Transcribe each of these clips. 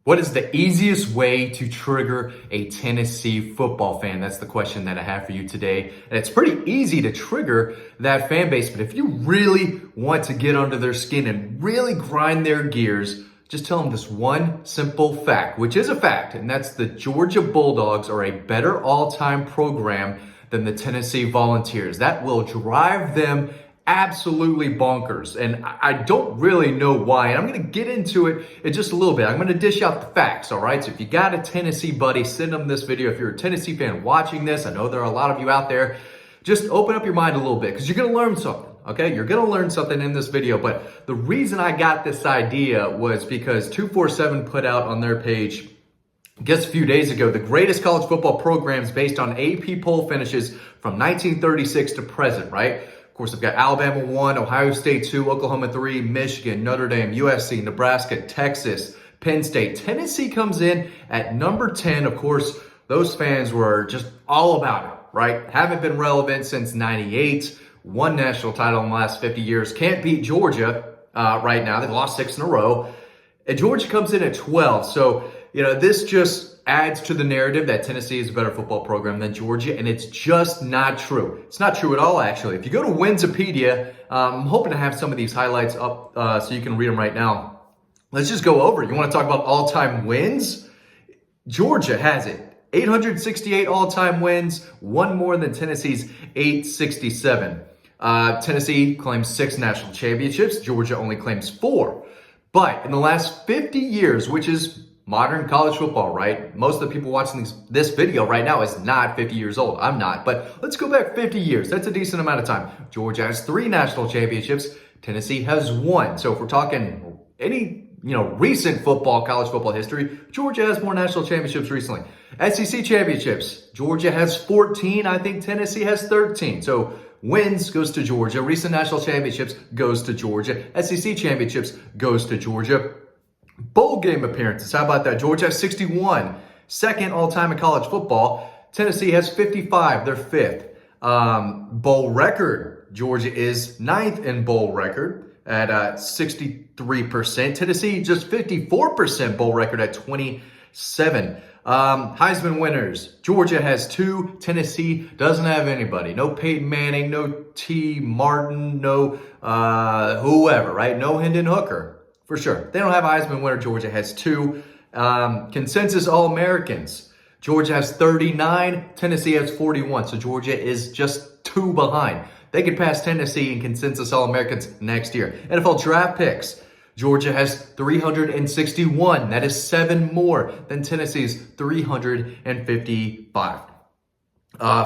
What is the easiest way to trigger a Tennessee football fan? That's the question that I have for you today. And it's pretty easy to trigger that fan base, but if you really want to get under their skin and really grind their gears, just tell them this one simple fact, which is a fact, and that's the Georgia Bulldogs are a better all-time program than the Tennessee Volunteers. That will drive them absolutely bonkers. And I don't really know why. And I'm going to get into it in just a little bit. I'm going to dish out the facts, all right? So if you got a Tennessee buddy, send them this video. If you're a Tennessee fan watching this, I know there are a lot of you out there, just open up your mind a little bit because you're going to learn something, okay? You're going to learn something in this video. But the reason I got this idea was because 247 put out on their page just a few days ago, the greatest college football programs based on AP poll finishes from 1936 to present, right? Of course, they've got Alabama 1, Ohio State 2, Oklahoma 3, Michigan, Notre Dame, USC, Nebraska, Texas, Penn State. Tennessee comes in at number 10. Of course, those fans were just all about it, right? Haven't been relevant since 98. One national title in the last 50 years. Can't beat Georgia right now. They've lost 6 in a row. And Georgia comes in at 12. So, this just adds to the narrative that Tennessee is a better football program than Georgia, and it's just not true. It's not true at all, actually. If you go to Winsipedia, I'm hoping to have some of these highlights up so you can read them right now. Let's just go over it. You want to talk about all-time wins? Georgia has it. 868 all-time wins, one more than Tennessee's 867. Tennessee claims 6 national championships. Georgia only claims 4. But in the last 50 years, which is modern college football, right? Most of the people watching this video right now is not 50 years old. I'm not. But let's go back 50 years. That's a decent amount of time. Georgia has 3 national championships. Tennessee has 1. So if we're talking any, recent college football history, Georgia has more national championships recently. SEC championships, Georgia has 14. I think Tennessee has 13. So wins goes to Georgia. Recent national championships goes to Georgia. SEC championships goes to Georgia. Bowl game appearances. How about that? Georgia has 61. Second all-time in college football. Tennessee has 55. They're 5th. Bowl record. Georgia is 9th in bowl record at 63%. Tennessee just 54% bowl record at 27. Heisman winners. Georgia has 2. Tennessee doesn't have anybody. No Peyton Manning, no T. Martin, no whoever, right? No Hendon Hooker. For sure. They don't have a Heisman winner. Georgia has 2. Consensus All-Americans. Georgia has 39. Tennessee has 41. So Georgia is just 2 behind. They could pass Tennessee in consensus All-Americans next year. NFL draft picks. Georgia has 361. That is 7 more than Tennessee's 355.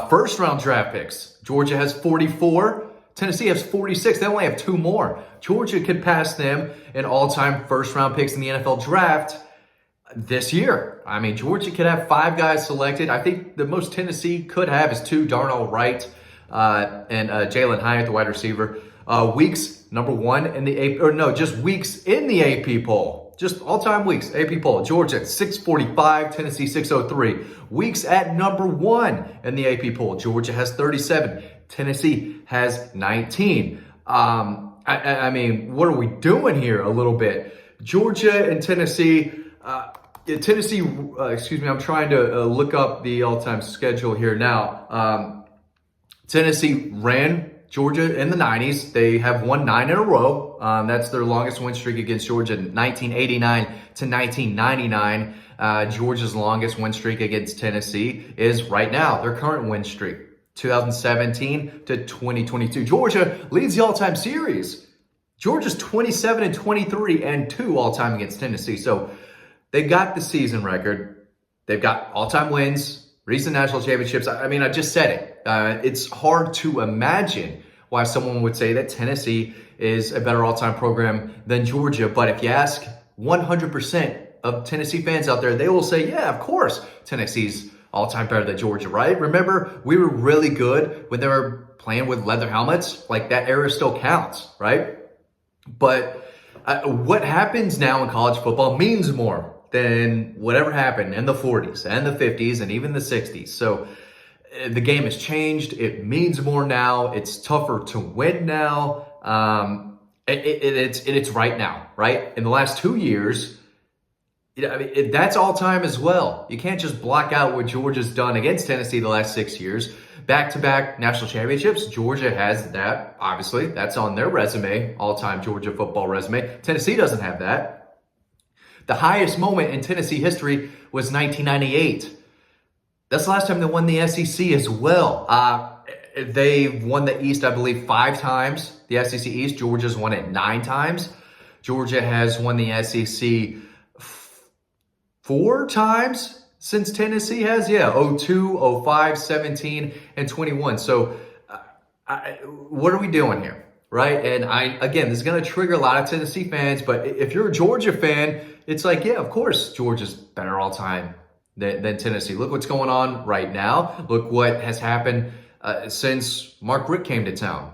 First round draft picks. Georgia has 44. Tennessee has 46. They only have 2 more. Georgia could pass them in all-time first-round picks in the NFL draft this year. I mean, Georgia could have 5 guys selected. I think the most Tennessee could have is 2, Darnell Wright and Jalen Hyatt, the wide receiver. Weeks, number 1 in the AP, or no, just weeks in the AP poll. Just all-time weeks, AP poll. Georgia at 645, Tennessee 603. Weeks at number 1 in the AP poll. Georgia has 37. Tennessee has 19. I mean, what are we doing here a little bit? Georgia and Tennessee, I'm trying to look up the all-time schedule here now. Tennessee ran Georgia in the 90s. They have won 9 in a row. That's their longest win streak against Georgia, 1989 to 1999. Georgia's longest win streak against Tennessee is right now, their current win streak. 2017 to 2022. Georgia leads the all-time series. Georgia's 27-23 and 2 all-time against Tennessee. So they got the season record. They've got all-time wins, recent national championships. I mean, I just said it. It's hard to imagine why someone would say that Tennessee is a better all-time program than Georgia. But if you ask 100% of Tennessee fans out there, they will say, yeah, of course, Tennessee's all-time better than Georgia, right? Remember, we were really good when they were playing with leather helmets. Like, that era still counts, right? But what happens now in college football means more than whatever happened in the 40s and the 50s and even the 60s. So the game has changed. It means more now. It's tougher to win now. It's right now, right? In the last 2 years, I mean, that's all time as well. You can't just block out what Georgia's done against Tennessee the last 6 years. Back-to-back national championships. Georgia has that, obviously. That's on their resume, all-time Georgia football resume. Tennessee doesn't have that. The highest moment in Tennessee history was 1998. That's the last time they won the SEC as well. They've won the East, I believe, 5 times. The SEC East, Georgia's won it 9 times. Georgia has won the SEC 4 times since Tennessee has. Yeah, 02, 05, 17, and 21. So what are we doing here, right? And again, this is going to trigger a lot of Tennessee fans, but if you're a Georgia fan, it's like, yeah, of course, Georgia's better all time than Tennessee. Look what's going on right now. Look what has happened since Mark Richt came to town,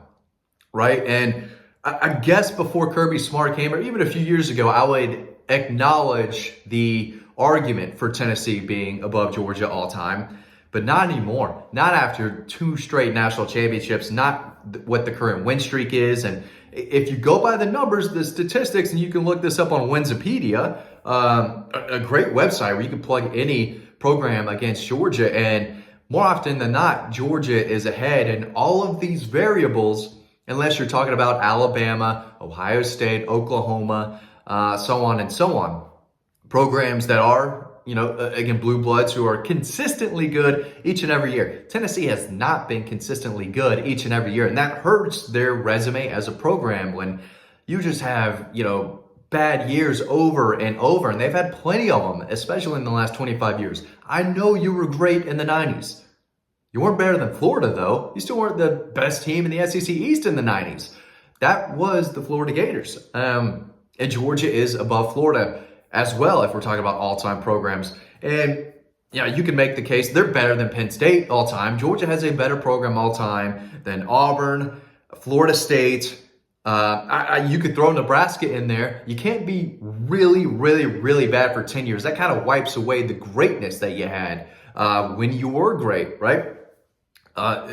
right? And I guess before Kirby Smart came, or even a few years ago, I would acknowledge the argument for Tennessee being above Georgia all time, but not anymore. Not after 2 straight national championships, not what the current win streak is. And if you go by the numbers, the statistics, and you can look this up on Winsipedia, a great website where you can plug any program against Georgia, and more often than not, Georgia is ahead in all of these variables, unless you're talking about Alabama, Ohio State, Oklahoma, so on and so on. Programs that are, again, blue bloods who are consistently good each and every year. Tennessee has not been consistently good each and every year, and that hurts their resume as a program when you just have, bad years over and over, and they've had plenty of them, especially in the last 25 years. I know you were great in the 90s. You weren't better than Florida, though. You still weren't the best team in the SEC East in the 90s. That was the Florida Gators. And Georgia is above Florida as well, if we're talking about all-time programs. And, you can make the case they're better than Penn State all-time. Georgia has a better program all-time than Auburn, Florida State. You could throw Nebraska in there. You can't be really, really, really bad for 10 years. That kind of wipes away the greatness that you had when you were great, right?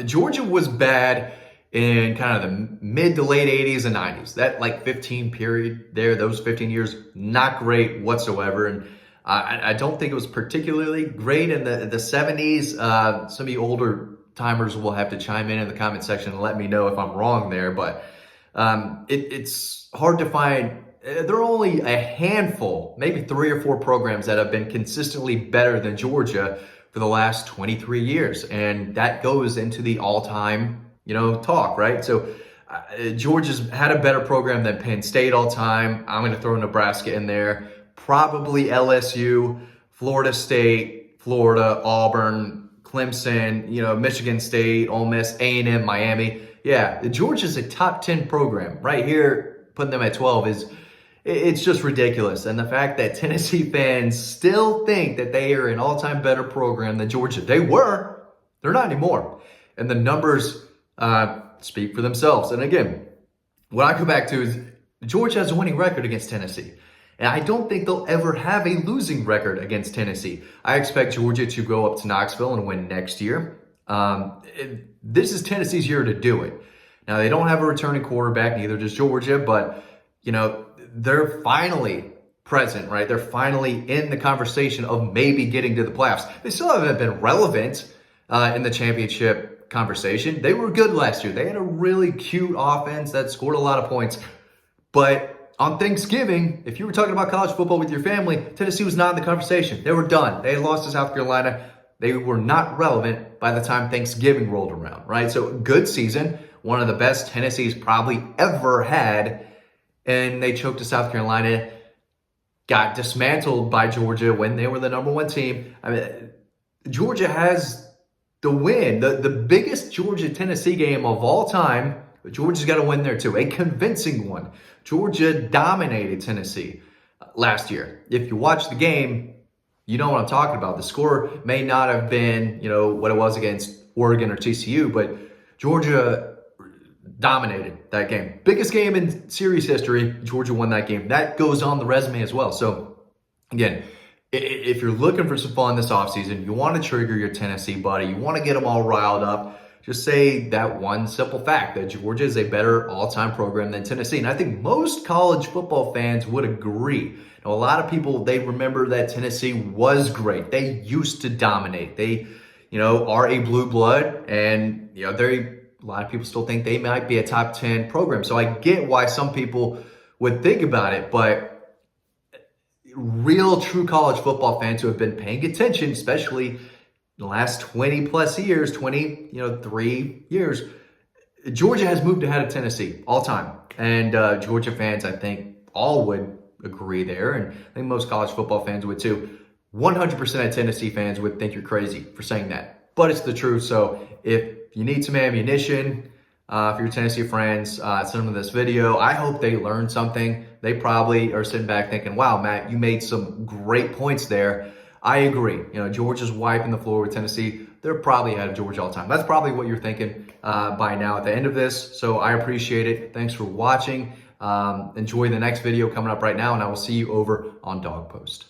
Georgia was bad in kind of the mid to late 80s and 90s. That 15 period there, those 15 years, not great whatsoever. And I don't think it was particularly great in the 70s. Some of you older timers will have to chime in the comment section and let me know if I'm wrong there. But it's hard to find. There are only a handful, maybe 3 or 4 programs that have been consistently better than Georgia for the last 23 years. And that goes into the all-time talk, right? So Georgia's had a better program than Penn State all time. I'm going to throw Nebraska in there. Probably LSU, Florida State, Florida, Auburn, Clemson, Michigan State, Ole Miss, A&M, Miami. Yeah, Georgia's a top 10 program. Right here, putting them at 12 it's just ridiculous. And the fact that Tennessee fans still think that they are an all-time better program than Georgia. They were. They're not anymore. And the numbers speak for themselves. And again, what I go back to is Georgia has a winning record against Tennessee. And I don't think they'll ever have a losing record against Tennessee. I expect Georgia to go up to Knoxville and win next year. This is Tennessee's year to do it. Now, they don't have a returning quarterback, neither does Georgia, but, they're finally present, right? They're finally in the conversation of maybe getting to the playoffs. They still haven't been relevant in the championship conversation. They were good last year. They had a really cute offense that scored a lot of points. But on Thanksgiving, if you were talking about college football with your family, Tennessee was not in the conversation. They were done. They had lost to South Carolina. They were not relevant by the time Thanksgiving rolled around, right? So good season, one of the best Tennessee's probably ever had. And they choked to South Carolina, got dismantled by Georgia when they were the number 1 team. I mean, Georgia has the win, the biggest Georgia-Tennessee game of all time. But Georgia's got to win there too, a convincing one. Georgia dominated Tennessee last year. If you watch the game, you know what I'm talking about. The score may not have been, what it was against Oregon or TCU, but Georgia dominated that game. Biggest game in series history. Georgia won that game. That goes on the resume as well. So, again, if you're looking for some fun this offseason, you want to trigger your Tennessee buddy, you want to get them all riled up, just say that one simple fact, that Georgia is a better all-time program than Tennessee. And I think most college football fans would agree. Now, a lot of people, they remember that Tennessee was great. They used to dominate. They, are a blue blood, and, a lot of people still think they might be a top 10 program. So I get why some people would think about it, but real true college football fans who have been paying attention, especially the last 20 plus years, 3 years, Georgia has moved ahead of Tennessee all time. And Georgia fans, I think, all would agree there. And I think most college football fans would too. 100% of Tennessee fans would think you're crazy for saying that. But it's the truth. So if you need some ammunition for your Tennessee friends, send them this video. I hope they learned something. They probably are sitting back thinking, wow, Matt, you made some great points there. I agree. Georgia's wiping the floor with Tennessee. They're probably ahead of Georgia all the time. That's probably what you're thinking by now at the end of this. So I appreciate it. Thanks for watching. Enjoy the next video coming up right now, and I will see you over on Dog Post.